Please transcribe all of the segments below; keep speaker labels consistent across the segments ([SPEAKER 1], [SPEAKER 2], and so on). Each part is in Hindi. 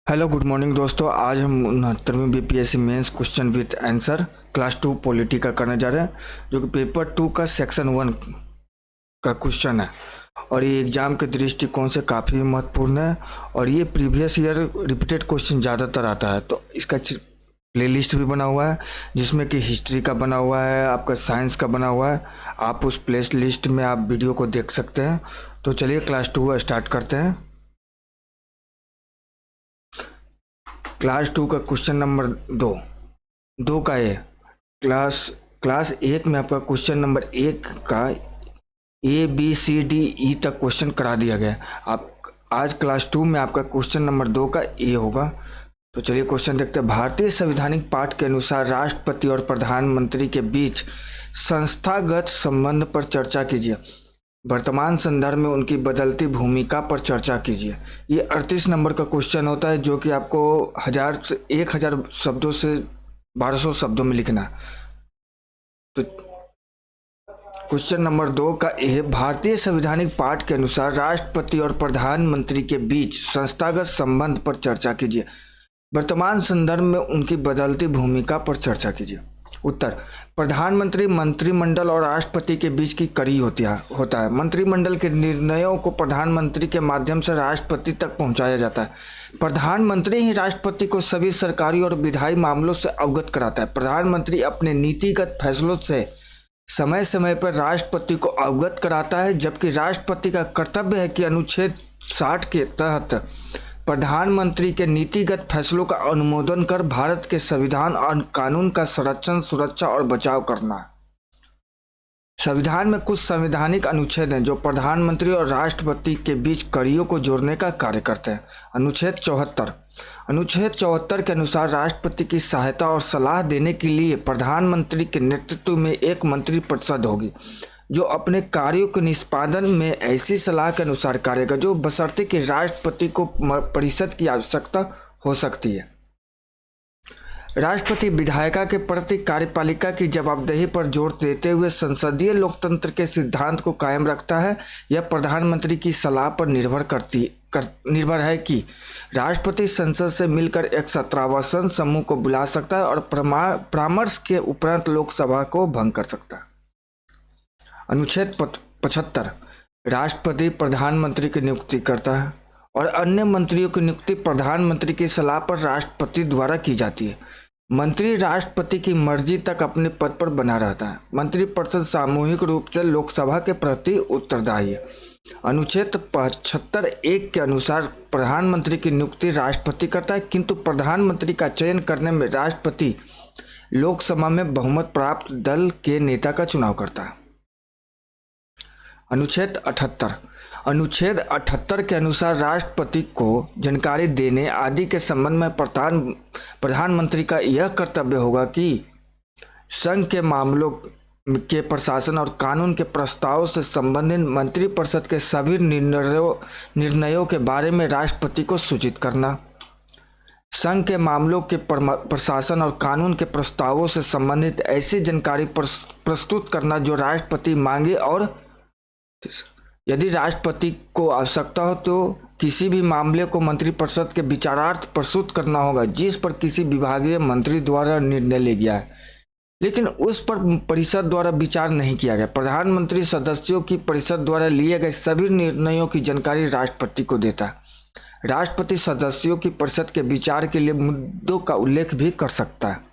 [SPEAKER 1] हेलो गुड मॉर्निंग दोस्तों। आज हम 69वीं BPSC mains question with answer class 2 polity का करने जा रहे हैं, जो कि पेपर 2 का सेक्शन 1 का क्वेश्चन है और ये एग्ज़ाम के दृष्टिकोण से काफ़ी महत्वपूर्ण है। और ये प्रीवियस ईयर रिपीटेड क्वेश्चन ज़्यादातर आता है, तो इसका प्ले लिस्ट भी बना हुआ है जिसमें कि हिस्ट्री का बना हुआ है, आपका साइंस का बना हुआ है। आप उस प्ले लिस्ट में आप वीडियो को देख सकते हैं। तो चलिए क्लास 2 स्टार्ट करते हैं। क्लास 2 का क्वेश्चन नंबर दो का है। क्लास 1 में आपका क्वेश्चन नंबर 1 का ABCDE तक क्वेश्चन करा दिया गया। आप आज क्लास 2 में आपका क्वेश्चन नंबर 2 का ए होगा। तो चलिए क्वेश्चन देखते हैं। भारतीय संवैधानिक पाठ के अनुसार राष्ट्रपति और प्रधानमंत्री के बीच संस्थागत संबंध पर चर्चा कीजिए। वर्तमान संदर्भ में उनकी बदलती भूमिका पर चर्चा कीजिए। ये 38 नंबर का क्वेश्चन होता है, जो कि आपको 1000 शब्दों से 1200 शब्दों में लिखना है। तो क्वेश्चन नंबर 2 का ए, भारतीय संवैधानिक पाठ के अनुसार राष्ट्रपति और प्रधानमंत्री के बीच संस्थागत संबंध पर चर्चा कीजिए। वर्तमान संदर्भ में उनकी बदलती भूमिका पर चर्चा कीजिए। उत्तर, प्रधानमंत्री मंत्रिमंडल और राष्ट्रपति के बीच की कड़ी होता है। मंत्रिमंडल के निर्णयों को प्रधानमंत्री के माध्यम से राष्ट्रपति तक पहुंचाया जाता है। प्रधानमंत्री ही राष्ट्रपति को सभी सरकारी और विधायी मामलों से अवगत कराता है। प्रधानमंत्री अपने नीतिगत फैसलों से समय समय पर राष्ट्रपति को अवगत कराता है, जबकि राष्ट्रपति का कर्तव्य है कि अनुच्छेद 60 के तहत प्रधानमंत्री के नीतिगत फैसलों का अनुमोदन कर भारत के संविधान और कानून का संरक्षण, सुरक्षा और बचाव करना। संविधान में कुछ संवैधानिक अनुच्छेद हैं जो प्रधानमंत्री और राष्ट्रपति के बीच कड़ियों को जोड़ने का कार्य करते हैं। अनुच्छेद 74 के अनुसार राष्ट्रपति की सहायता और सलाह देने के लिए प्रधानमंत्री के नेतृत्व में एक मंत्रिपरिषद होगी, जो अपने कार्यों के निष्पादन में ऐसी सलाह के अनुसार कार्य करेगा, जो बशर्ते कि राष्ट्रपति को परिषद की आवश्यकता हो सकती है। राष्ट्रपति विधायिका के प्रति कार्यपालिका की जवाबदेही पर जोर देते हुए संसदीय लोकतंत्र के सिद्धांत को कायम रखता है। यह प्रधानमंत्री की सलाह पर निर्भर है कि राष्ट्रपति संसद से मिलकर एक सत्रावसन समूह को बुला सकता है और परामर्श के उपरांत लोकसभा को भंग कर सकता है। अनुच्छेद 75, राष्ट्रपति प्रधानमंत्री की नियुक्ति करता है और अन्य मंत्रियों की नियुक्ति प्रधानमंत्री की सलाह पर राष्ट्रपति द्वारा की जाती है। मंत्री राष्ट्रपति की मर्जी तक अपने पद पर बना रहता है। मंत्रिपरिषद सामूहिक रूप से लोकसभा के प्रति उत्तरदायी है। अनुच्छेद 75(1) के अनुसार प्रधानमंत्री की नियुक्ति राष्ट्रपति करता है, किंतु प्रधानमंत्री का चयन करने में राष्ट्रपति लोकसभा में बहुमत प्राप्त दल के नेता का चुनाव करता है। अनुच्छेद 78 के अनुसार राष्ट्रपति को जानकारी देने आदि के संबंध में प्रधानमंत्री का यह कर्तव्य होगा कि संघ के मामलों के प्रशासन और कानून के प्रस्तावों से संबंधित मंत्रिपरिषद के सभी निर्णयों के बारे में राष्ट्रपति को सूचित करना। संघ के मामलों के प्रशासन और कानून के प्रस्तावों से संबंधित ऐसी जानकारी प्रस्तुत करना जो राष्ट्रपति मांगे, और यदि राष्ट्रपति को आवश्यकता हो तो किसी भी मामले को मंत्रिपरिषद के विचारार्थ प्रस्तुत करना होगा जिस पर किसी विभागीय मंत्री द्वारा निर्णय लिया गया है, लेकिन उस पर परिषद द्वारा विचार नहीं किया गया। प्रधानमंत्री सदस्यों की परिषद द्वारा लिए गए सभी निर्णयों की जानकारी राष्ट्रपति को देता है। राष्ट्रपति सदस्यों की परिषद के विचार के लिए मुद्दों का उल्लेख भी कर सकता है।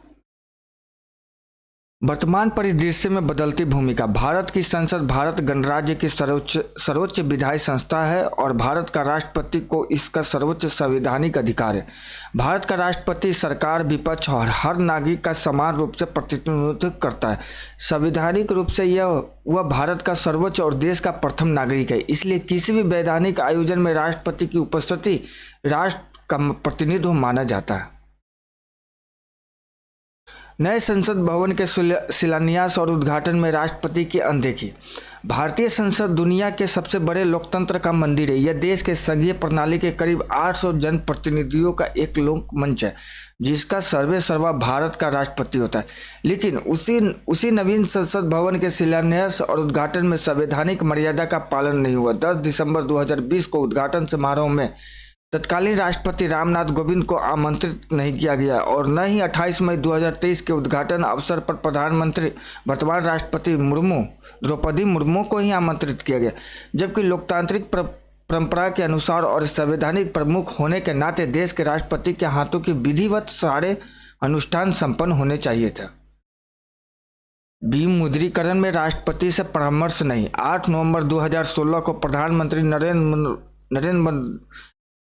[SPEAKER 1] वर्तमान परिदृश्य में बदलती भूमिका। भारत की संसद भारत गणराज्य की सर्वोच्च विधायी संस्था है और भारत का राष्ट्रपति को इसका सर्वोच्च संवैधानिक अधिकार है। भारत का राष्ट्रपति सरकार, विपक्ष और हर नागरिक का समान रूप से प्रतिनिधित्व करता है। संवैधानिक रूप से वह भारत का सर्वोच्च और देश का प्रथम नागरिक है। इसलिए किसी भी वैधानिक आयोजन में राष्ट्रपति की उपस्थिति राष्ट्र का प्रतिनिधित्व माना जाता है। नए संसद भवन के शिलान्यास और उद्घाटन में राष्ट्रपति की अनदेखी। भारतीय संसद दुनिया के सबसे बड़े लोकतंत्र का मंदिर है। यह देश के संघीय प्रणाली के करीब 800 जनप्रतिनिधियों का एक लोक मंच है, जिसका सर्वे सर्वा भारत का राष्ट्रपति होता है। लेकिन उसी नवीन संसद भवन के शिलान्यास और उद्घाटन में संवैधानिक मर्यादा का पालन नहीं हुआ। 10 दिसंबर 2020 को उद्घाटन समारोह में तत्कालीन राष्ट्रपति रामनाथ कोविंद को आमंत्रित नहीं किया गया और न ही 28 मई 2023 के उद्घाटन अवसर पर प्रधानमंत्री वर्तमान राष्ट्रपति द्रौपदी मुर्मू को ही आमंत्रित किया गया, जबकि लोकतांत्रिक परंपरा के अनुसार और संवैधानिक प्रमुख होने के नाते देश के राष्ट्रपति के हाथों की विधिवत सारे अनुष्ठान संपन्न होने चाहिए था। विमुद्रीकरण में राष्ट्रपति से परामर्श नहीं। 8 नवंबर 2016 को प्रधानमंत्री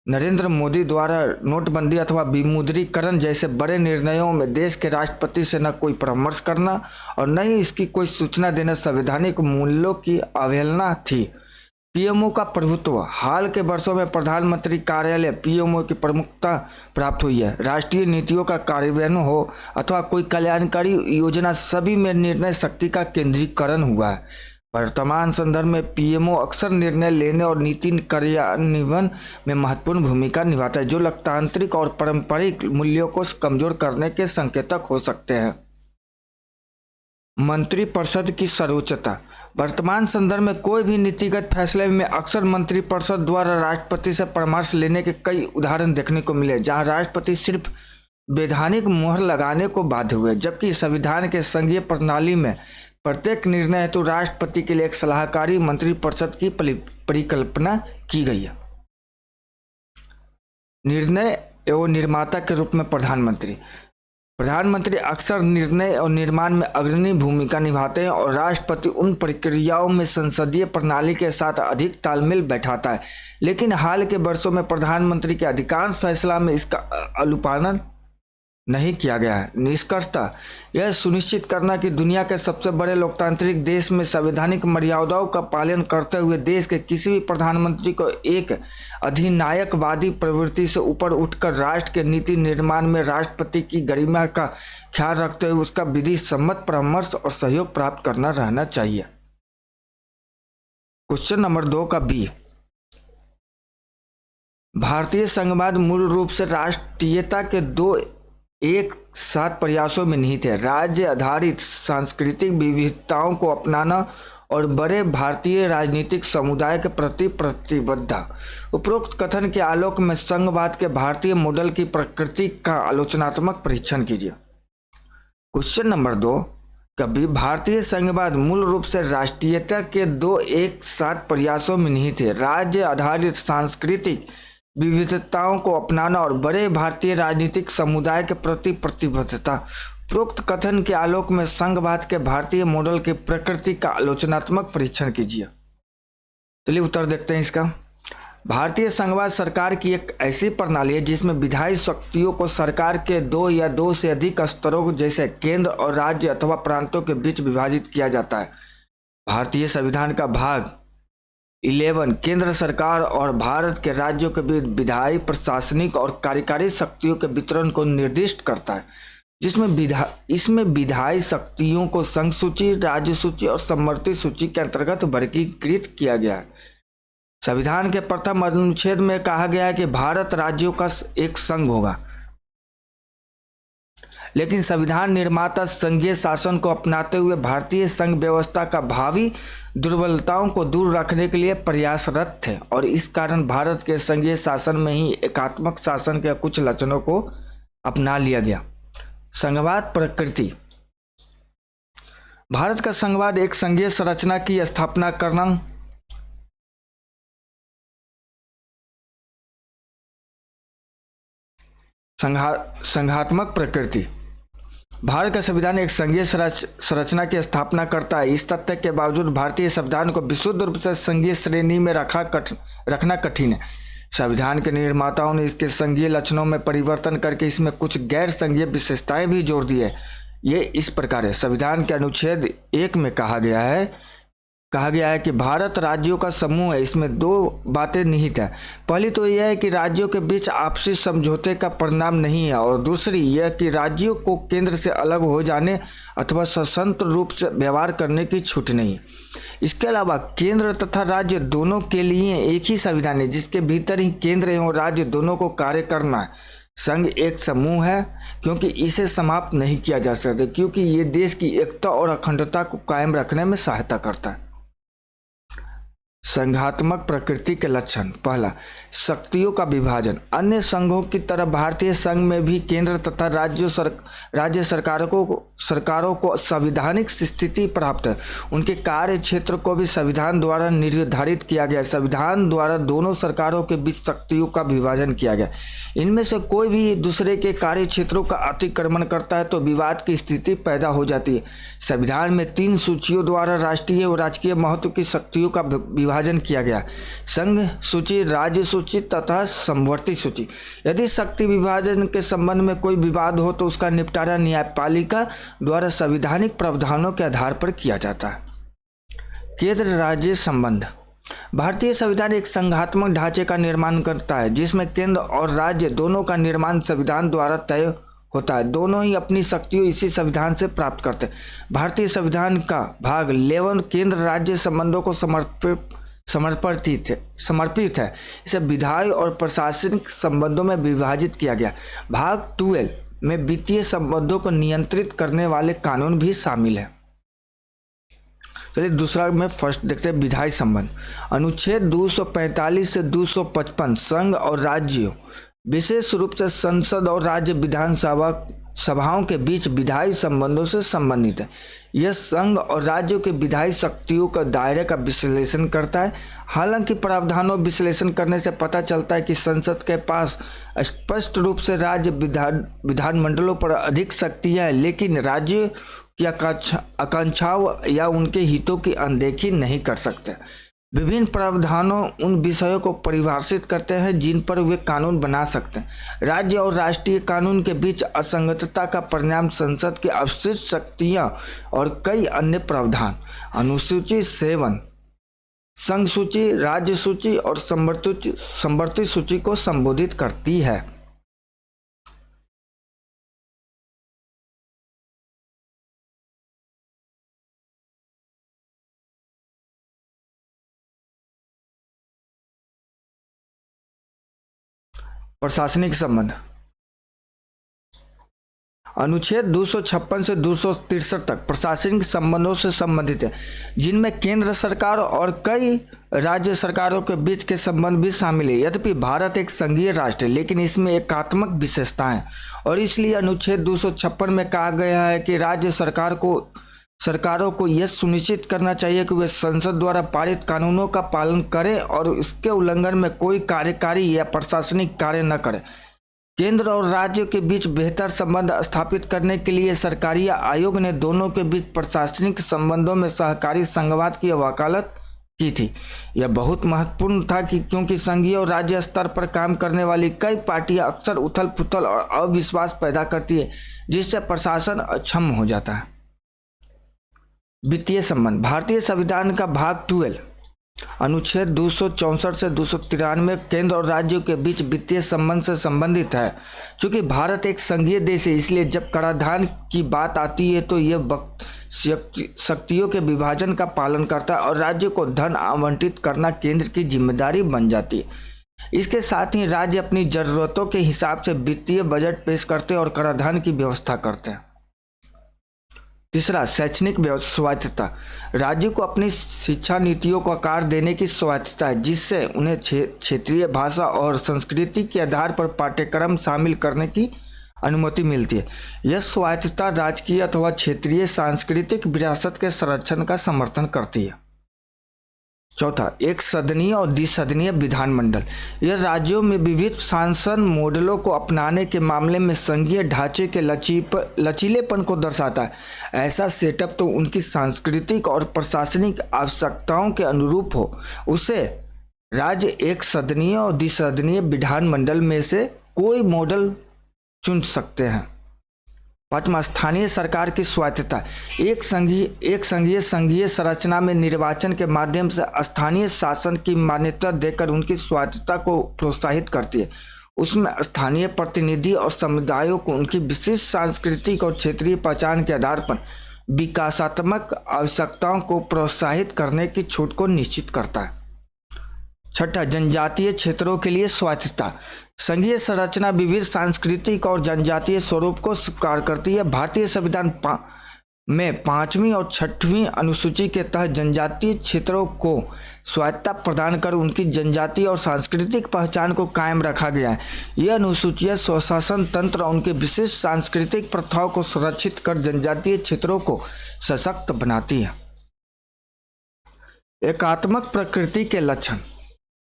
[SPEAKER 1] नरेंद्र मोदी द्वारा नोटबंदी अथवा विमुद्रीकरण जैसे बड़े निर्णयों में देश के राष्ट्रपति से न कोई परामर्श करना और न ही इसकी कोई सूचना देना संवैधानिक मूल्यों की अवहेलना थी। पीएमओ का प्रभुत्व। हाल के वर्षों में प्रधानमंत्री कार्यालय पीएमओ की प्रमुखता प्राप्त हुई है। राष्ट्रीय नीतियों का कार्यान्वयन हो अथवा कोई कल्याणकारी योजना, सभी में निर्णय शक्ति का केंद्रीकरण हुआ है। वर्तमान संदर्भ में पीएमओ अक्सर निर्णय लेने और नीति कार्यान्वयन में महत्वपूर्ण भूमिका निभाता है, जो लोकतांत्रिक और पारंपरिक मूल्यों को कमजोर करने के संकेतक हो सकते हैं। मंत्रिपरिषद की सर्वोच्चता। वर्तमान संदर्भ में कोई भी नीतिगत फैसले में अक्सर मंत्रिपरिषद द्वारा राष्ट्रपति से परामर्श लेने के कई उदाहरण देखने को मिले, जहां राष्ट्रपति सिर्फ वैधानिक मुहर लगाने को बाध्य हुए, जबकि संविधान के संघीय प्रणाली में प्रत्येक निर्णय हेतु राष्ट्रपति के लिए एक सलाहकारी मंत्रिपरिषद की परिकल्पना की गई है। निर्णय एवं निर्माता के रूप में प्रधानमंत्री अक्सर निर्णय और निर्माण में अग्रणी भूमिका निभाते हैं और राष्ट्रपति उन प्रक्रियाओं में संसदीय प्रणाली के साथ अधिक तालमेल बैठाता है, लेकिन हाल के वर्षों में प्रधानमंत्री के अधिकांश फैसला में इसका अनुपालन नहीं किया गया है। निष्कर्षतः यह सुनिश्चित करना कि दुनिया के सबसे बड़े लोकतांत्रिक देश में संवैधानिक मर्यादाओं का पालन करते हुए देश के किसी भी प्रधानमंत्री को एक अधिनायकवादी प्रवृत्ति से ऊपर उठकर राष्ट्र के नीति निर्माण में राष्ट्रपति की गरिमा का ख्याल रखते हुए उसका विधि सम्मत परामर्श और सहयोग प्राप्त करना रहना चाहिए। क्वेश्चन नंबर 2 का बी। भारतीय संघवाद मूल रूप से राष्ट्रीयता के दो एक साथ प्रयासों में निहित है। राज्य आधारित सांस्कृतिक विविधताओं को अपनाना और बड़े भारतीय राजनीतिक समुदाय के प्रति प्रतिबद्धता। उपरोक्त कथन के आलोक में संघवाद के भारतीय मॉडल की प्रकृति का आलोचनात्मक परीक्षण कीजिए। क्वेश्चन नंबर 2 कभी भारतीय संघवाद मूल रूप से राष्ट्रीयता के दो एक साथ प्रयासों में निहित है। राज्य आधारित सांस्कृतिक विविधताओं को अपनाना और बड़े भारतीय राजनीतिक समुदाय के प्रति प्रतिबद्धता। उपरोक्त कथन के आलोक में संघवाद के भारतीय मॉडल की प्रकृति का आलोचनात्मक परीक्षण कीजिए। चलिए उत्तर देखते हैं इसका। भारतीय संघवाद सरकार की एक ऐसी प्रणाली है जिसमें विधायी शक्तियों को सरकार के दो या दो से अधिक स्तरों जैसे केंद्र और राज्य अथवा प्रांतों के बीच विभाजित किया जाता है। भारतीय संविधान का भाग 11 केंद्र सरकार और भारत के राज्यों के बीच विधायी, प्रशासनिक और कार्यकारी शक्तियों के वितरण को निर्दिष्ट करता है, जिसमें इसमें विधायी शक्तियों को संघ सूची, राज्य सूची और समवर्ती सूची के अंतर्गत वर्गीकृत किया गया है। संविधान के प्रथम अनुच्छेद में कहा गया है कि भारत राज्यों का एक संघ होगा, लेकिन संविधान निर्माता संघीय शासन को अपनाते हुए भारतीय संघ व्यवस्था का भावी दुर्बलताओं को दूर रखने के लिए प्रयासरत थे और इस कारण भारत के संघीय शासन में ही एकात्मक शासन के कुछ लक्षणों को अपना लिया गया। संघवाद प्रकृति। भारत का संघवाद एक संघीय संरचना की स्थापना करना, संघात्मक प्रकृति। भारत का संविधान एक संघीय संरचना की स्थापना करता है। इस तथ्य के बावजूद भारतीय संविधान को विशुद्ध रूप से संघीय श्रेणी में रखना कठिन है। संविधान के निर्माताओं ने इसके संघीय लक्षणों में परिवर्तन करके इसमें कुछ गैर संघीय विशेषताएं भी जोड़ दी है। ये इस प्रकार है। संविधान के अनुच्छेद 1 में कहा गया है कि भारत राज्यों का समूह है। इसमें दो बातें निहित है। पहली तो यह है कि राज्यों के बीच आपसी समझौते का परिणाम नहीं है और दूसरी यह कि राज्यों को केंद्र से अलग हो जाने अथवा स्वतंत्र रूप से व्यवहार करने की छूट नहीं। इसके अलावा केंद्र तथा राज्य दोनों के लिए एक ही संविधान है, जिसके भीतर ही केंद्र एवं राज्य दोनों को कार्य करना है। संघ एक समूह है क्योंकि इसे समाप्त नहीं किया जा सकता, क्योंकि ये देश की एकता और अखंडता को कायम रखने में सहायता करता है। संघात्मक प्रकृति के लक्षण। पहला, शक्तियों का विभाजन। अन्य संघों की तरह भारतीय संघ में भी केंद्र तथा राज्य सरकारों को संवैधानिक स्थिति प्राप्त है। उनके कार्य क्षेत्र को भी संविधान द्वारा निर्धारित किया गया। संविधान द्वारा दोनों सरकारों के बीच शक्तियों का विभाजन किया गया। इनमें से कोई भी दूसरे के कार्य क्षेत्रों का अतिक्रमण करता है तो विवाद की स्थिति पैदा हो जाती है। संविधान में 3 सूचियों द्वारा राष्ट्रीय और राजकीय महत्व की शक्तियों का विभाजन किया गया। संघ सूची, राज्य सूची तथा समवर्ती सूची। यदि शक्ति विभाजन के संबंध में कोई विवाद हो तो उसका निपटारा न्यायपालिका द्वारा संवैधानिक प्रावधानों के आधार पर किया जाता है। केंद्र राज्य संबंध। भारतीय संविधान एक संघात्मक ढांचे का निर्माण करता है जिसमें केंद्र और राज्य दोनों का निर्माण संविधान द्वारा तय होता है। दोनों ही अपनी शक्तियों इसी संविधान से प्राप्त करते हैं। भारतीय संविधान का भाग 11 केंद्र राज्य संबंधों को समर्पित है। इसे विधायी और प्रशासनिक संबंधों में विभाजित किया गया। भाग 12 में वित्तीय संबंधों को नियंत्रित करने वाले कानून भी शामिल है। चलिए दूसरा में फर्स्ट देखते हैं, विधायी संबंध। अनुच्छेद 245 से 255 संघ और राज्यों, विशेष रूप से संसद और राज्य सभाओं के बीच विधायी संबंधों से संबंधित है। यह संघ और राज्यों के विधायी शक्तियों का दायरे का विश्लेषण करता है। हालांकि प्रावधानों विश्लेषण करने से पता चलता है कि संसद के पास स्पष्ट रूप से राज्य विधानमंडलों पर अधिक शक्तियां हैं, लेकिन राज्य की आकांक्षाओं या उनके हितों की अनदेखी नहीं कर सकते। विभिन्न प्रावधानों उन विषयों को परिभाषित करते हैं जिन पर वे कानून बना सकते हैं। राज्य और राष्ट्रीय कानून के बीच असंगतता का परिणाम संसद की अवशिष्ट शक्तियां और कई अन्य प्रावधान। अनुसूची 7 संघ सूची, राज्य सूची और समवर्ती सूची को संबोधित करती है। प्रशासनिक संबंध। अनुच्छेद 256 से 263 तक प्रशासनिक संबंधों से संबंधित है, जिनमें केंद्र सरकार और कई राज्य सरकारों के बीच के संबंध भी शामिल है। यद्यपि भारत एक संघीय राष्ट्र है, लेकिन इसमें एकात्मक विशेषताएं और इसलिए अनुच्छेद 256 में कहा गया है कि राज्य सरकारों को यह सुनिश्चित करना चाहिए कि वे संसद द्वारा पारित कानूनों का पालन करें और इसके उल्लंघन में कोई कार्यकारी या प्रशासनिक कार्य न करें। केंद्र और राज्यों के बीच बेहतर संबंध स्थापित करने के लिए सरकारी आयोग ने दोनों के बीच प्रशासनिक संबंधों में सहकारी संघवाद की वकालत की थी। यह बहुत महत्वपूर्ण था क्योंकि संघीय और राज्य स्तर पर काम करने वाली कई पार्टियां अक्सर उथल पुथल और अविश्वास पैदा करती है, जिससे प्रशासन अक्षम हो जाता है। वित्तीय संबंध। भारतीय संविधान का भाग 12 अनुच्छेद 264 से 293 केंद्र और राज्यों के बीच वित्तीय संबंध से संबंधित है। चूंकि भारत एक संघीय देश है, इसलिए जब कराधान की बात आती है तो यह शक्तियों के विभाजन का पालन करता है और राज्य को धन आवंटित करना केंद्र की जिम्मेदारी बन जाती है। इसके साथ ही राज्य अपनी जरूरतों के हिसाब से वित्तीय बजट पेश करते और कराधान की व्यवस्था करते हैं। तीसरा, शैक्षणिक स्वायत्तता। राज्य को अपनी शिक्षा नीतियों को आकार देने की स्वायत्तता है, जिससे उन्हें क्षेत्रीय भाषा और संस्कृति के आधार पर पाठ्यक्रम शामिल करने की अनुमति मिलती है। यह स्वायत्तता राजकीय अथवा क्षेत्रीय सांस्कृतिक विरासत के संरक्षण का समर्थन करती है। चौथा, एक सदनीय और द्विसदनीय विधानमंडल। यह राज्यों में विविध शासन मॉडलों को अपनाने के मामले में संघीय ढांचे के लचीलेपन को दर्शाता है। ऐसा सेटअप तो उनकी सांस्कृतिक और प्रशासनिक आवश्यकताओं के अनुरूप हो, उसे राज्य एक सदनीय और द्विसदनीय विधानमंडल में से कोई मॉडल चुन सकते हैं। पांचवा, स्थानीय सरकार की स्वायत्तता। एक संघीय संरचना में निर्वाचन के माध्यम से स्थानीय शासन की मान्यता देकर उनकी स्वायत्तता को प्रोत्साहित करती है। उसमें स्थानीय प्रतिनिधि और समुदायों को उनकी विशिष्ट सांस्कृतिक और क्षेत्रीय पहचान के आधार पर विकासात्मक आवश्यकताओं को प्रोत्साहित करने की छूट को निश्चित करता है। छठा, जनजातीय क्षेत्रों के लिए स्वायत्तता। संघीय संरचना विविध सांस्कृतिक और जनजातीय स्वरूप को स्वीकार करती है। भारतीय संविधान में 5वीं और 6वीं अनुसूची के तहत जनजातीय क्षेत्रों को स्वायत्तता प्रदान कर उनकी जनजातीय और सांस्कृतिक पहचान को कायम रखा गया है। यह अनुसूचियां स्वशासन तंत्र और उनके विशिष्ट सांस्कृतिक प्रथाओं को सुरक्षित कर जनजातीय क्षेत्रों को सशक्त बनाती है। एकात्मक प्रकृति के लक्षण।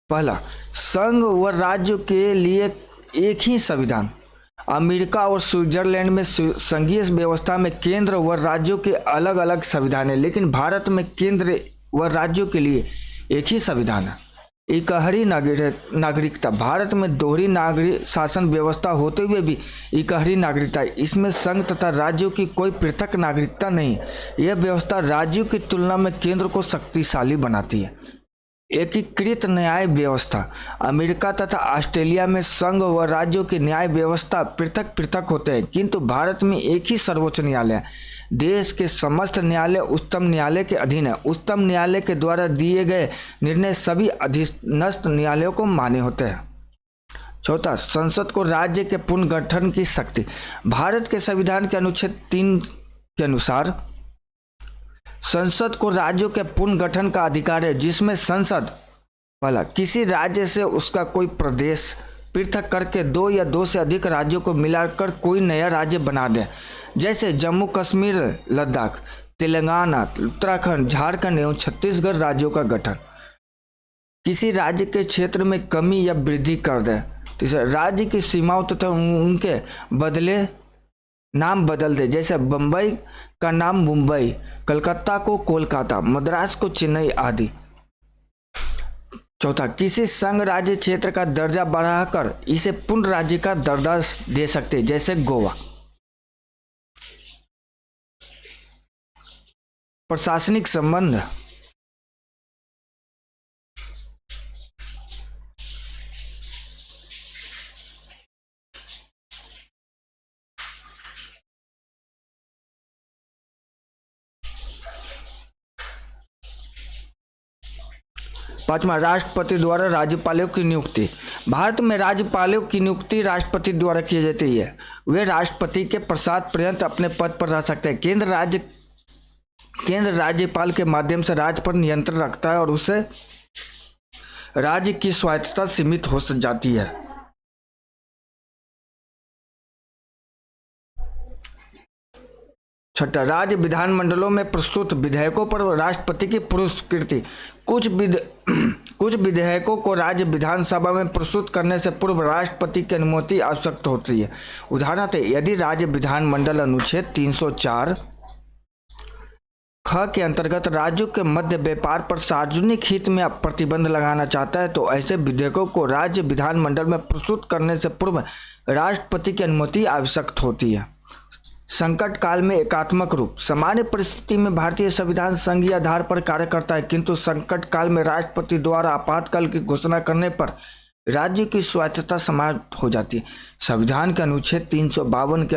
[SPEAKER 1] पहला, संघ व राज्य के लिए एक ही संविधान। अमेरिका और स्विट्जरलैंड में संघीय व्यवस्था में केंद्र व राज्यों के अलग अलग संविधान है, लेकिन भारत में केंद्र व राज्यों के लिए एक ही संविधान है। इकहरी नागरिकता। भारत में दोहरी नागरिक शासन व्यवस्था होते हुए भी इकहरी नागरिकता है। इसमें संघ तथा राज्यों की कोई पृथक नागरिकता नहीं है। यह व्यवस्था राज्यों की तुलना में केंद्र को शक्तिशाली बनाती है। एकीकृत न्याय व्यवस्था। अमेरिका तथा ऑस्ट्रेलिया में संघ व राज्यों की न्याय व्यवस्था पृथक पृथक होते हैं, किंतु भारत में एक ही सर्वोच्च न्यायालय है। देश के समस्त न्यायालय उच्चतम न्यायालय के अधीन है। उच्चतम न्यायालय के द्वारा दिए गए निर्णय सभी अधीनस्थ न्यायालयों को मान्य होते हैं। चौथा, संसद को राज्य के पुनर्गठन की शक्ति। भारत के संविधान के अनुच्छेद 3 के अनुसार संसद को राज्यों के पुनर्गठन का अधिकार है, जिसमें संसद पहला, किसी राज्य से उसका कोई प्रदेश पृथक करके 2 या 2 से अधिक राज्यों को मिलाकर कोई नया राज्य बना दे, जैसे जम्मू कश्मीर, लद्दाख, तेलंगाना, उत्तराखंड, झारखंड एवं छत्तीसगढ़ राज्यों का गठन। किसी राज्य के क्षेत्र में कमी या वृद्धि कर दे। तीसरा, राज्य की सीमाओं तथा उनके बदले नाम बदल दे, जैसे बम्बई का नाम मुंबई, कलकत्ता को कोलकाता, मद्रास को चेन्नई आदि। चौथा, किसी संघ राज्य क्षेत्र का दर्जा बढ़ाकर इसे पूर्ण राज्य का दर्जा दे सकते, जैसे गोवा। प्रशासनिक संबंध। पांचवा, राष्ट्रपति द्वारा राज्यपालों की नियुक्ति। भारत में राज्यपालों की नियुक्ति राष्ट्रपति द्वारा की जाती है। वे राष्ट्रपति के पश्चात पर्यंत अपने पद पर रह सकते हैं। केंद्र राज्यपाल के माध्यम से राज्य पर नियंत्रण रखता है और उससे राज्य की स्वायत्तता सीमित हो जाती है। छठा, राज्य विधानमंडलों में प्रस्तुत विधेयकों पर राष्ट्रपति की पुरस्कृति। कुछ विधेयकों को राज्य विधानसभा में प्रस्तुत करने से पूर्व राष्ट्रपति की अनुमति आवश्यक होती है। उदाहरणतः यदि राज्य विधानमंडल अनुच्छेद 304 ख के अंतर्गत राज्यों के मध्य व्यापार पर सार्वजनिक हित में प्रतिबंध लगाना चाहता है, तो ऐसे विधेयकों को राज्य विधानमंडल में प्रस्तुत करने से पूर्व राष्ट्रपति की अनुमति आवश्यक होती है। संकट काल में एकात्मक रूप। सामान्य परिस्थिति में भारतीय संविधान संघीय आधार पर कार्य करता है, किंतु संकट काल में राष्ट्रपति द्वारा आपातकाल की घोषणा करने पर राज्य की स्वायत्तता समाप्त हो जाती है। संविधान के अनुच्छेद 352 के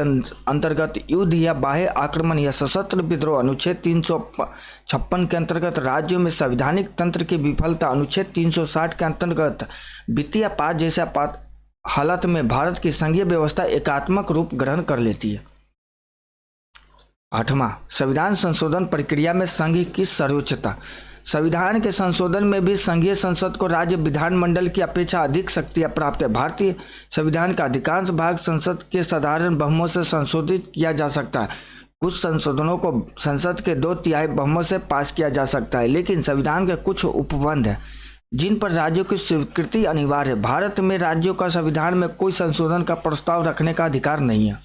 [SPEAKER 1] अंतर्गत युद्ध या बाह्य आक्रमण या सशस्त्र विद्रोह, अनुच्छेद 356 के अंतर्गत राज्यों में संवैधानिक तंत्र की विफलता, अनुच्छेद 360 के अंतर्गत वित्तीय आपात जैसे आपात हालत में भारत की संघीय व्यवस्था एकात्मक रूप ग्रहण कर लेती है। आठवां, संविधान संशोधन प्रक्रिया में संघ की सर्वोच्चता। संविधान के संशोधन में भी संघीय संसद को राज्य विधानमंडल की अपेक्षा अधिक शक्तियां प्राप्त है। भारतीय संविधान का अधिकांश भाग संसद के साधारण बहुमत से संशोधित किया जा सकता है। कुछ संशोधनों को संसद के 2/3 बहुमत से पास किया जा सकता है, लेकिन संविधान के कुछ उपबंध हैं जिन पर राज्यों की स्वीकृति अनिवार्य है। भारत में राज्यों का संविधान में कोई संशोधन का प्रस्ताव रखने का अधिकार नहीं है।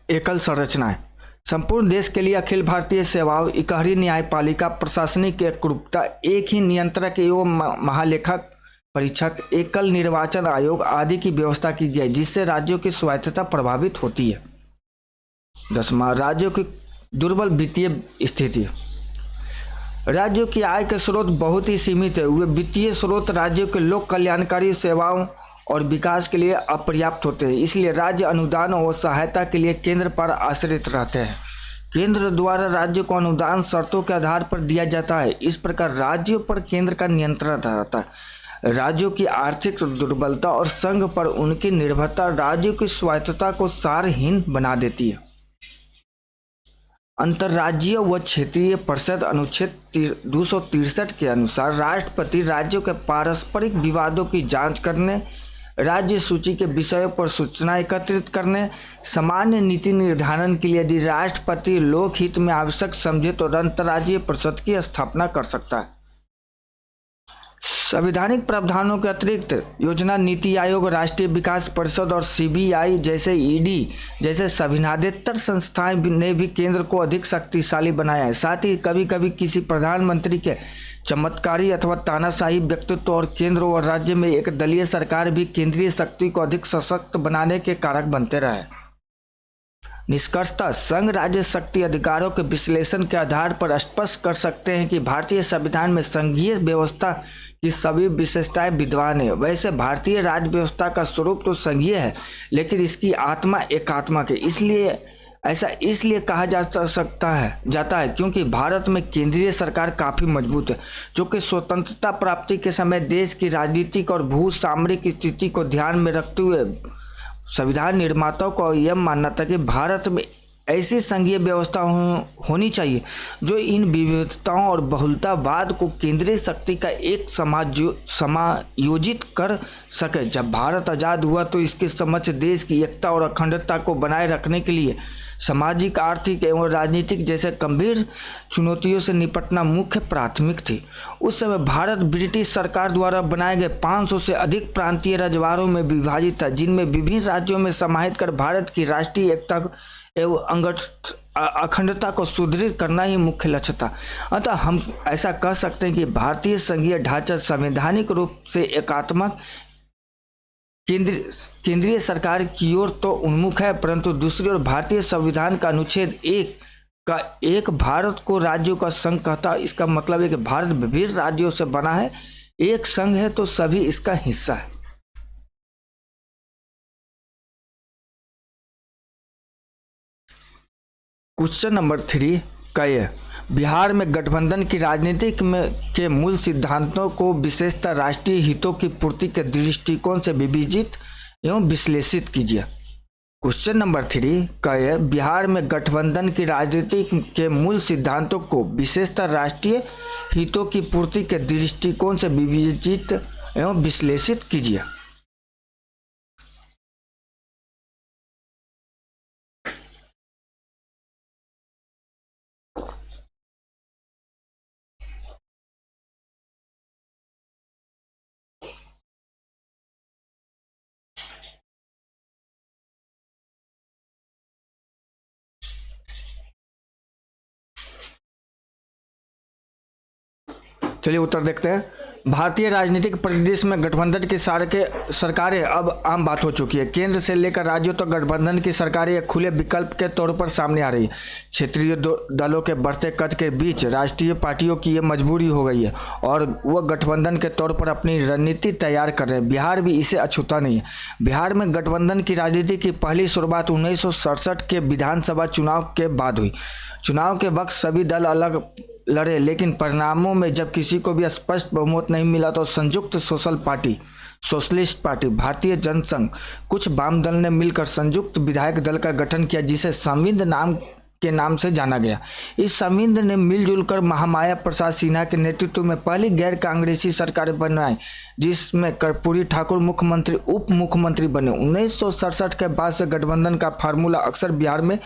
[SPEAKER 1] एकल संरचनाएं। संपूर्ण देश के लिए अखिल भारतीय सेवाओं, इकहरी न्यायपालिका, प्रशासनिक एकरूपता, एक ही नियंत्रक एवं महालेखक परीक्षक, एकल निर्वाचन आयोग आदि की व्यवस्था की गई, जिससे राज्यों की स्वायत्तता प्रभावित होती है। 10वां, राज्यों की दुर्बल वित्तीय स्थिति। राज्यों की आय के स्रोत बहुत ही सीमित है। वे वित्तीय स्रोत राज्यों के लोक कल्याणकारी सेवाओं और विकास के लिए अपर्याप्त होते हैं, इसलिए राज्य अनुदान और सहायता के लिए केंद्र पर आश्रित रहते हैं। केंद्र द्वारा राज्य को अनुदान शर्तों के आधार पर दिया जाता है। इस प्रकार राज्यों पर केंद्र का नियंत्रण रहता है। राज्यों की आर्थिक दुर्बलता और संघ पर उनकी निर्भरता राज्यों की स्वायत्तता को सारहीन बना देती है। अंतर्राज्यीय व क्षेत्रीय परिषद अनुच्छेद 263 के अनुसार राष्ट्रपति राज्यों के पारस्परिक विवादों की जांच करने, राज्य सूची के विषयों पर सूचना एकत्रित करने, सामान्य नीति निर्धारण के लिए यदि राष्ट्रपति लोकहित में आवश्यक समझे तो अंतर्राज्यीय परिषद की स्थापना कर सकता है। संवैधानिक प्रावधानों के अतिरिक्त योजना नीति आयोग, राष्ट्रीय विकास परिषद और सीबीआई जैसे ईडी जैसे संविधानेतर संस्थाएं ने भी केंद्र को अधिक शक्तिशाली बनाया है। साथ ही कभी कभी किसी प्रधानमंत्री के चमत्कारी अथवा तानाशाही व्यक्तित्व और केंद्र और राज्य में एक दलीय सरकार भी केंद्रीय शक्ति को अधिक सशक्त बनाने के कारक बनते रहे। निष्कर्षतः संघ राज्य शक्ति अधिकारों के विश्लेषण के आधार पर स्पष्ट कर सकते हैं कि भारतीय संविधान में संघीय व्यवस्था की सभी विशेषताएं विद्यमान है। वैसे भारतीय राज्य व्यवस्था का स्वरूप तो संघीय है, लेकिन इसकी आत्मा एकात्मक है। इसलिए कहा जाता है क्योंकि भारत में केंद्रीय सरकार काफ़ी मजबूत है, जो कि स्वतंत्रता प्राप्ति के समय देश की राजनीतिक और भू सामरिक स्थिति को ध्यान में रखते हुए संविधान निर्माताओं को यह मानना था कि भारत में ऐसी संघीय व्यवस्था होनी चाहिए जो इन विविधताओं और बहुलतावाद को केंद्रीय शक्ति का एक समायोजित कर सके। जब भारत आज़ाद हुआ तो इसके समक्ष देश की एकता और अखंडता को बनाए रखने के लिए सामाजिक, आर्थिक एवं राजनीतिक जैसे गंभीर चुनौतियों से निपटना मुख्य प्राथमिक थी। उस समय भारत ब्रिटिश सरकार द्वारा बनाए गए 500 से अधिक प्रांतीय रजवाड़ों में विभाजित था, जिनमें विभिन्न राज्यों में समाहित कर भारत की राष्ट्रीय एकता एवं अखंडता को सुदृढ़ करना ही मुख्य लक्ष्य था। अतः हम ऐसा कह सकते हैं कि भारतीय संघीय ढांचा संवैधानिक रूप से एकात्मक केंद्रीय सरकार की ओर तो उन्मुख है, परंतु दूसरी ओर भारतीय संविधान का अनुच्छेद 1 भारत को राज्यों का संघ कहता है। इसका मतलब है कि भारत विभिन्न राज्यों से बना है, एक संघ है तो सभी इसका हिस्सा है। क्वेश्चन नंबर 3 का ये बिहार में गठबंधन की राजनीति के मूल सिद्धांतों को विशेषतः राष्ट्रीय हितों की पूर्ति के दृष्टिकोण से विवेचित एवं विश्लेषित कीजिए। क्वेश्चन नंबर 3 का ये बिहार में गठबंधन की राजनीति के मूल सिद्धांतों को विशेषतः राष्ट्रीय हितों की पूर्ति के दृष्टिकोण से विवेचित एवं विश्लेषित कीजिए। चलिए उत्तर देखते हैं। भारतीय राजनीतिक परिदृश्य में गठबंधन की सरकारें अब आम बात हो चुकी है। केंद्र से लेकर राज्यों तक गठबंधन की सरकारें एक खुले विकल्प के तौर पर सामने आ रही है। क्षेत्रीय दलों के बढ़ते कद के बीच राष्ट्रीय पार्टियों की ये मजबूरी हो गई है और वह गठबंधन के तौर पर अपनी रणनीति तैयार कर रहे हैं। बिहार भी इसे अछूता नहीं है। बिहार में गठबंधन की राजनीति की पहली शुरुआत 1967 के विधानसभा चुनाव के बाद हुई। चुनाव के वक्त सभी दल अलग लड़े, लेकिन परिणामों में जब किसी को भी स्पष्ट बहुमत नहीं मिला तो संयुक्त सोशलिस्ट पार्टी, भारतीय जनसंघ, कुछ वाम दल ने मिलकर संयुक्त विधायक दल का गठन किया, जिसे संविद के नाम से जाना गया। इस संविद ने मिलजुल कर महामाया प्रसाद सिन्हा के नेतृत्व में पहली गैर कांग्रेसी सरकार बनाई, जिसमें कर्पूरी ठाकुर मुख्यमंत्री उप मुख्यमंत्री बने। 1967 के बाद से गठबंधन का फार्मूला अक्सर बिहार में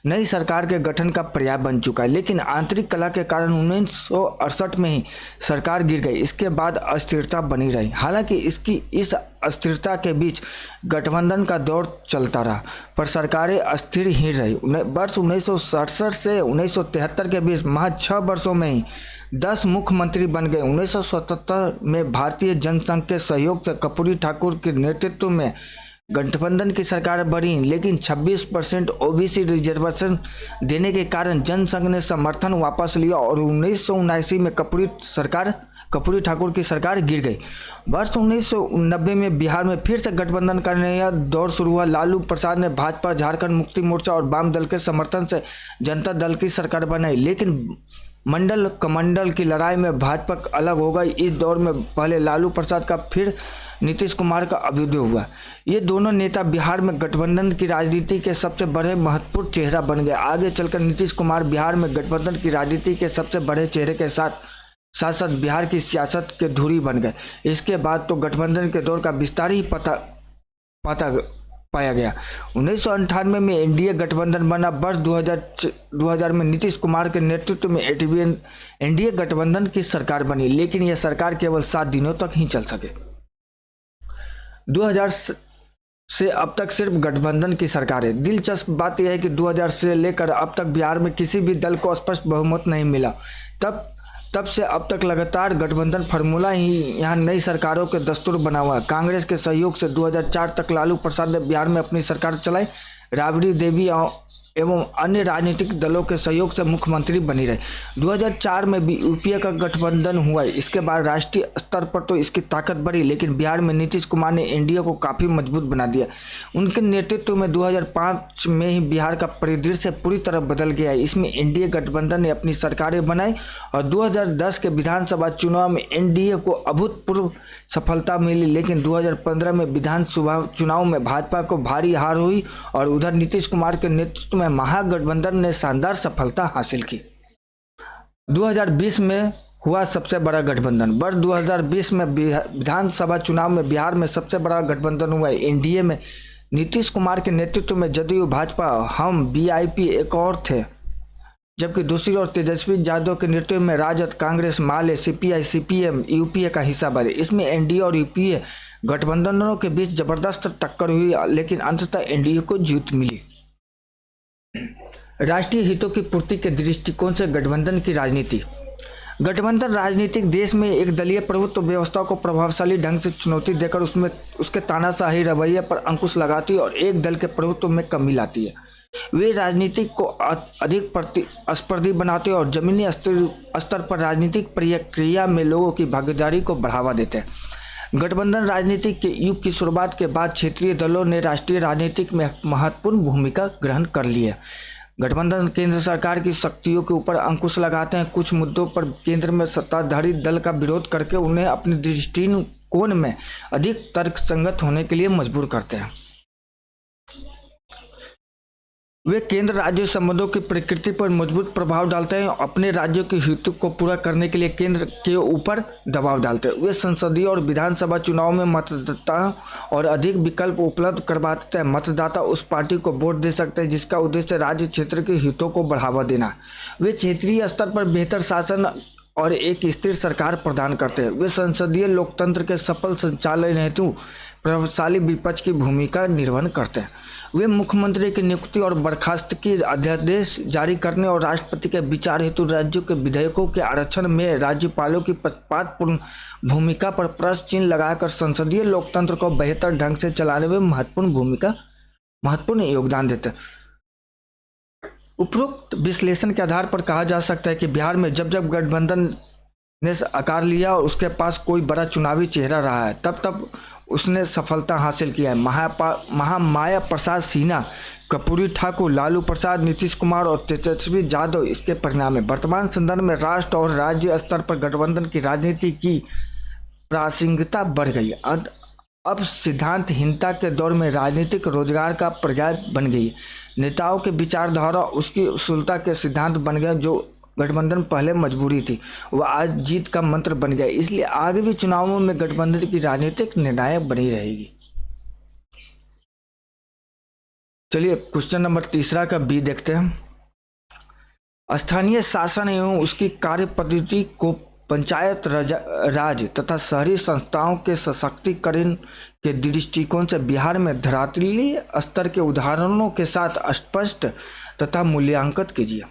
[SPEAKER 1] नई सरकार के गठन का पर्याय बन चुका है, लेकिन आंतरिक कलह के कारण 1968 में ही सरकार गिर गई। इसके बाद अस्थिरता बनी रही। हालांकि इस अस्थिरता के बीच गठबंधन का दौर चलता रहा, पर सरकारें अस्थिर ही रही। वर्ष 1967 से 1973 के बीच महज 6 वर्षों में ही 10 मुख्यमंत्री बन गए। 1977 में भारतीय जनसंघ के सहयोग से कर्पूरी ठाकुर के नेतृत्व में गठबंधन की सरकार बनी, लेकिन 26% ओबीसी रिजर्वेशन देने के कारण जनसंघ ने समर्थन वापस लिया और 1979 में कर्पूरी ठाकुर की सरकार गिर गई। वर्ष 1990 में बिहार में फिर से गठबंधन का नया दौर शुरू हुआ। लालू प्रसाद ने भाजपा, झारखंड मुक्ति मोर्चा और वाम दल के समर्थन से जनता दल की सरकार बनाई, लेकिन मंडल कमंडल की लड़ाई में भाजपा अलग हो गई। इस दौर में पहले लालू प्रसाद का फिर नीतीश कुमार का अभ्युदय हुआ। ये दोनों नेता बिहार में गठबंधन की राजनीति के सबसे बड़े महत्वपूर्ण चेहरा बन गए। आगे चलकर नीतीश कुमार बिहार में गठबंधन की राजनीति के सबसे बड़े चेहरे के साथ साथ बिहार की सियासत के धुरी बन गए। इसके बाद तो गठबंधन के दौर का विस्तार ही पाया गया। 1998 में एनडीए गठबंधन बना। वर्ष 2000 में नीतीश कुमार के नेतृत्व में एनडीए गठबंधन की सरकार बनी, लेकिन यह सरकार केवल 7 दिनों तक ही चल सके। 2000 से अब तक सिर्फ गठबंधन की सरकार है। दिलचस्प बात यह है कि 2000 से लेकर अब तक बिहार में किसी भी दल को स्पष्ट बहुमत नहीं मिला। तब से अब तक लगातार गठबंधन फार्मूला ही यहाँ नई सरकारों के दस्तूर बना हुआ है। कांग्रेस के सहयोग से 2004 तक लालू प्रसाद ने बिहार में अपनी सरकार चलाई। राबड़ी देवी एवं अन्य राजनीतिक दलों के सहयोग से मुख्यमंत्री बनी रहे। 2004 में भी यूपीए का गठबंधन हुआ। इसके बाद राष्ट्रीय स्तर पर तो इसकी ताकत बढ़ी, लेकिन बिहार में नीतीश कुमार ने एनडीए को काफ़ी मजबूत बना दिया। उनके नेतृत्व में 2005 में ही बिहार का परिदृश्य पूरी तरह बदल गया। इसमें एनडीए गठबंधन ने अपनी सरकारें बनाई और 2010 के विधानसभा चुनाव में एनडीए को अभूतपूर्व सफलता मिली, लेकिन 2015 में विधानसभा चुनाव में भाजपा को भारी हार हुई और उधर नीतीश कुमार के नेतृत्व में महागठबंधन ने शानदार सफलता हासिल की। 2020 में हुआ सबसे बड़ा गठबंधन। वर्ष 2020 में विधानसभा चुनाव में बिहार में सबसे बड़ा गठबंधन हुआ। एनडीए में नीतीश कुमार के नेतृत्व में जदयू, भाजपा, हम, वीआईपी एक और थे, जबकि दूसरी ओर तेजस्वी यादव के नेतृत्व में राजद, कांग्रेस, माले, सीपीआई, सीपीएम यूपीए का हिस्सा बने। इसमें एनडीए और यूपीए गठबंधनों के बीच जबरदस्त टक्कर हुई, लेकिन अंततः एनडीए को जीत मिली। राष्ट्रीय हितों की पूर्ति के दृष्टिकोण से गठबंधन की राजनीति। गठबंधन राजनीतिक देश में एक दलीय प्रभुत्व व्यवस्था को प्रभावशाली ढंग से चुनौती देकर उसके तानाशाही रवैये पर अंकुश लगाती है और एक दल के प्रभुत्व में कमी लाती है। वे राजनीति को अधिक प्रतिस्पर्धी बनाते हैं और जमीनी स्तर पर राजनीतिक प्रक्रिया में लोगों की भागीदारी को बढ़ावा देते हैं। गठबंधन राजनीति के युग की शुरुआत के बाद क्षेत्रीय दलों ने राष्ट्रीय राजनीति में महत्वपूर्ण भूमिका ग्रहण कर ली है। गठबंधन केंद्र सरकार की शक्तियों के ऊपर अंकुश लगाते हैं। कुछ मुद्दों पर केंद्र में सत्ताधारी दल का विरोध करके उन्हें अपने दृष्टिकोण में अधिक तर्कसंगत होने के लिए मजबूर करते हैं। वे केंद्र राज्य संबंधों की प्रकृति पर मजबूत प्रभाव डालते हैं। अपने राज्यों के हितों को पूरा करने के लिए केंद्र के ऊपर दबाव डालते हैं। वे संसदीय और विधानसभा चुनाव में मतदाताओं और अधिक विकल्प उपलब्ध करवाते हैं। मतदाता उस पार्टी को वोट दे सकते हैं जिसका उद्देश्य राज्य क्षेत्र के हितों को बढ़ावा देना। वे क्षेत्रीय स्तर पर बेहतर शासन और एक स्थिर सरकार प्रदान करते हैं। वे संसदीय लोकतंत्र के सफल संचालन हेतु प्रभावशाली विपक्ष की भूमिका निर्वहन करते हैं। वे मुख्यमंत्री की नियुक्ति और बर्खास्त की अध्यादेश जारी करने और राष्ट्रपति के विचार हेतु राज्यों के विधेयकों के आरक्षण में राज्यपालों की पक्षपातपूर्ण भूमिका पर प्रश्न चिन्ह लगाकर संसदीय लोकतंत्र को बेहतर ढंग से चलाने में महत्वपूर्ण योगदान देते हैं। उपरोक्त विश्लेषण के आधार पर कहा जा सकता है कि बिहार में जब गठबंधन ने आकार लिया और उसके पास कोई बड़ा चुनावी चेहरा रहा है, तब उसने सफलता हासिल किया है। महामाया प्रसाद सिन्हा, कर्पूरी ठाकुर, लालू प्रसाद, नीतीश कुमार और तेजस्वी यादव इसके परिणाम है। वर्तमान संदर्भ में राष्ट्र और राज्य स्तर पर गठबंधन की राजनीति की प्रासंगिकता बढ़ गई। अब सिद्धांतहीनता के दौर में राजनीतिक रोजगार का पर्याय बन गई। नेताओं के विचारधारा उसकी उसूलता के सिद्धांत बन गए। जो गठबंधन पहले मजबूरी थी वह आज जीत का मंत्र बन गया। इसलिए आगे भी चुनावों में गठबंधन की राजनीतिक निर्णायक बनी रहेगी। चलिए क्वेश्चन नंबर 3 का बी देखते हैं। स्थानीय शासन एवं उसकी कार्य पद्धति को पंचायत राज तथा शहरी संस्थाओं के सशक्तिकरण के दृष्टिकोण से बिहार में धरातलीय स्तर के उदाहरणों के साथ स्पष्ट तथा मूल्यांकित कीजिए।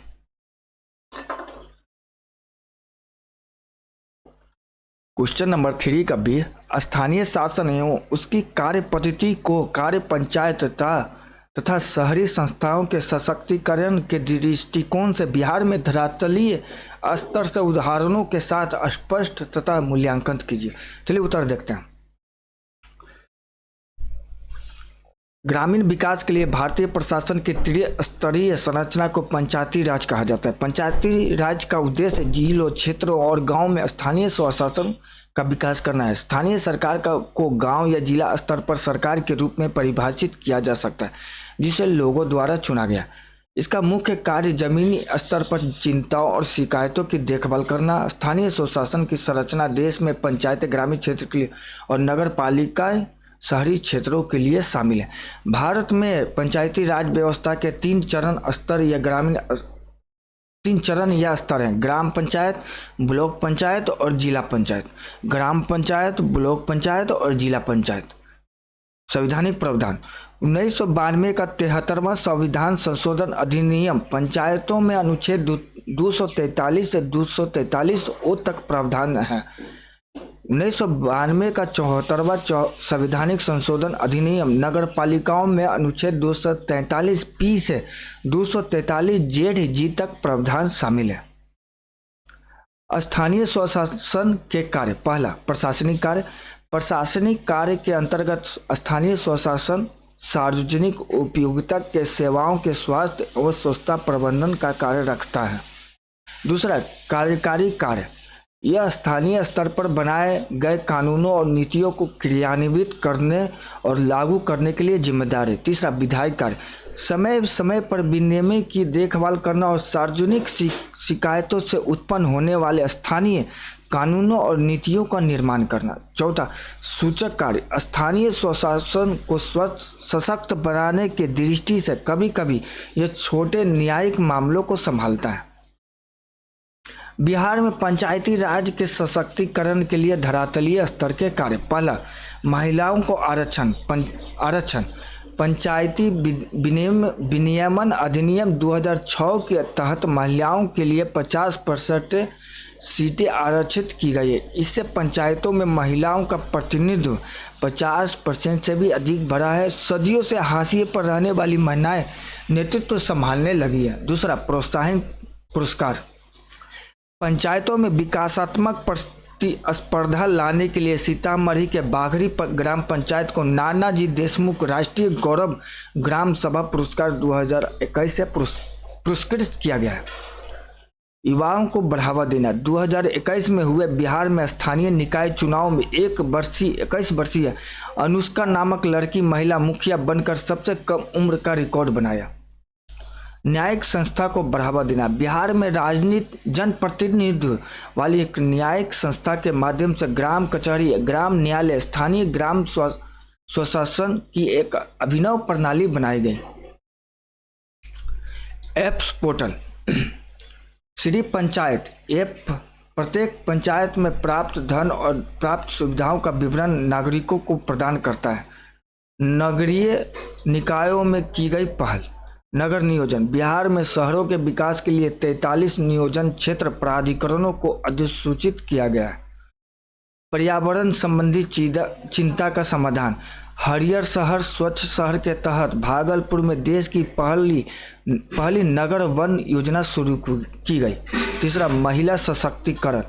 [SPEAKER 1] क्वेश्चन नंबर 3 का बी, स्थानीय शासन एवं उसकी कार्य पद्धति को कार्य पंचायत तथा शहरी संस्थाओं के सशक्तिकरण के दृष्टिकोण से बिहार में धरातलीय स्तर से उदाहरणों के साथ स्पष्ट तथा मूल्यांकन कीजिए। चलिए उत्तर देखते हैं। ग्रामीण विकास के लिए भारतीय प्रशासन की त्रिस्तरीय संरचना को पंचायती राज कहा जाता है। पंचायती राज का उद्देश्य जिलों, क्षेत्रों और गांव में स्थानीय स्वशासन का विकास करना है। स्थानीय सरकार को गांव या जिला स्तर पर सरकार के रूप में परिभाषित किया जा सकता है, जिसे लोगों द्वारा चुना गया। इसका मुख्य कार्य जमीनी स्तर पर चिंताओं और शिकायतों की देखभाल करना। स्थानीय स्वशासन की संरचना देश में पंचायत ग्रामीण क्षेत्र के लिए और नगर पालिकाएं शहरी क्षेत्रों के लिए शामिल है। भारत में पंचायती राज व्यवस्था के तीन चरण या स्तर हैं: ग्राम पंचायत, ब्लॉक पंचायत और जिला पंचायत। ग्राम पंचायत, ब्लॉक पंचायत और जिला पंचायत। संवैधानिक प्रावधान 1992 का 73वां संविधान संशोधन अधिनियम पंचायतों में अनुच्छेद 243 से 243 ओ तक प्रावधान है। 1992 का 74वां संवैधानिक संशोधन अधिनियम नगर पालिकाओं में अनुच्छेद 243 पी से 243 जेड जी तक प्रावधान शामिल है। स्थानीय स्वशासन के कार्य। पहला, प्रशासनिक कार्य। प्रशासनिक कार्य के अंतर्गत स्थानीय स्वशासन सार्वजनिक उपयोगिता के सेवाओं के स्वास्थ्य और स्वच्छता प्रबंधन का कार्य रखता है। दूसरा, कार्यकारी कार्य। यह स्थानीय स्तर पर बनाए गए कानूनों और नीतियों को क्रियान्वित करने और लागू करने के लिए जिम्मेदार है। तीसरा, विधायी कार्य। समय समय पर विनियमन की देखभाल करना और सार्वजनिक शिकायतों से उत्पन्न होने वाले स्थानीय कानूनों और नीतियों का निर्माण करना। चौथा, सूचक कार्य। स्थानीय स्वशासन को सशक्त बनाने की दृष्टि से कभी कभी यह छोटे न्यायिक मामलों को संभालता है। बिहार में पंचायती राज के सशक्तिकरण के लिए धरातलीय स्तर के कार्य। पहला, महिलाओं को आरक्षण। पंचायती विनियमन अधिनियम 2006 के तहत महिलाओं के लिए 50% सीटें आरक्षित की गई है। इससे पंचायतों में महिलाओं का प्रतिनिधित्व 50% से भी अधिक बढ़ा है। सदियों से हाशिए पर रहने वाली महिलाएं नेतृत्व संभालने लगी है। दूसरा, प्रोत्साहन पुरस्कार। पंचायतों में विकासात्मक प्रतिस्पर्धा लाने के लिए सीतामढ़ी के बाघरी ग्राम पंचायत को नानाजी देशमुख राष्ट्रीय गौरव ग्राम सभा पुरस्कार 2021 से पुरस्कृत किया गया है। युवाओं को बढ़ावा देना। 2021 में हुए बिहार में स्थानीय निकाय चुनाव में 21 वर्षीय अनुष्का नामक लड़की महिला मुखिया बनकर सबसे कम उम्र का रिकॉर्ड बनाया। न्यायिक संस्था को बढ़ावा देना। बिहार में राजनीतिक जनप्रतिनिधित्व वाली एक न्यायिक संस्था के माध्यम से ग्राम कचहरी, ग्राम न्यायालय, स्थानीय ग्राम स्वशासन की एक अभिनव प्रणाली बनाई गई। Apps portal. Shri panchayat app प्रत्येक पंचायत में प्राप्त धन और प्राप्त सुविधाओं का विवरण नागरिकों को प्रदान करता है। नगरीय निकायों में की गई पहल। नगर नियोजन। बिहार में शहरों के विकास के लिए 43 नियोजन क्षेत्र प्राधिकरणों को अधिसूचित किया गया है। पर्यावरण संबंधी चिंता का समाधान। हरियर शहर स्वच्छ शहर के तहत भागलपुर में देश की पहली नगर वन योजना शुरू की गई। तीसरा, महिला सशक्तिकरण।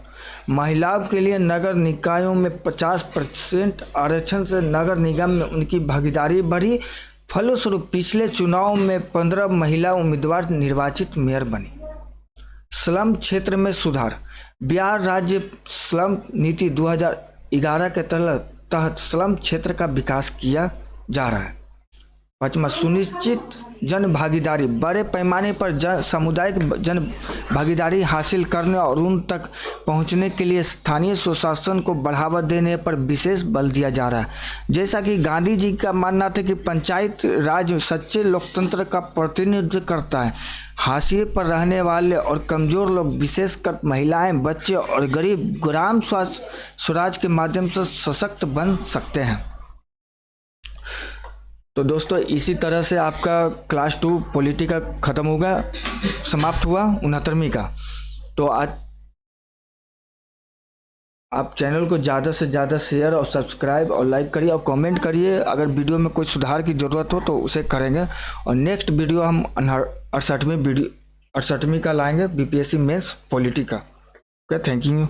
[SPEAKER 1] महिलाओं के लिए नगर निकायों में 50% आरक्षण से नगर निगम में उनकी भागीदारी बढ़ी। फलस्वरूप पिछले चुनाव में 15 महिला उम्मीदवार निर्वाचित मेयर बनी। स्लम क्षेत्र में सुधार। बिहार राज्य स्लम नीति 2011 के तहत स्लम क्षेत्र का विकास किया जा रहा है। पांचवा, सुनिश्चित जन भागीदारी। बड़े पैमाने पर सामुदायिक जन भागीदारी हासिल करने और उन तक पहुंचने के लिए स्थानीय स्वशासन को बढ़ावा देने पर विशेष बल दिया जा रहा है। जैसा कि गांधी जी का मानना था कि पंचायत राज सच्चे लोकतंत्र का प्रतिनिधित्व करता है। हाशिए पर रहने वाले और कमजोर लोग, विशेषकर महिलाएं, बच्चे और गरीब ग्राम स्वराज के माध्यम से सशक्त बन सकते हैं। तो दोस्तों, इसी तरह से आपका क्लास 2 पॉलिटी का ख़त्म हो गया, समाप्त हुआ 69वीं का। तो आज आप चैनल को ज़्यादा से ज़्यादा शेयर और सब्सक्राइब और लाइक करिए और कमेंट करिए। अगर वीडियो में कोई सुधार की ज़रूरत हो तो उसे करेंगे। और नेक्स्ट वीडियो हम 68वीं का लाएंगे, बीपीएससी मेंस पॉलिटी का। Okay, thank you.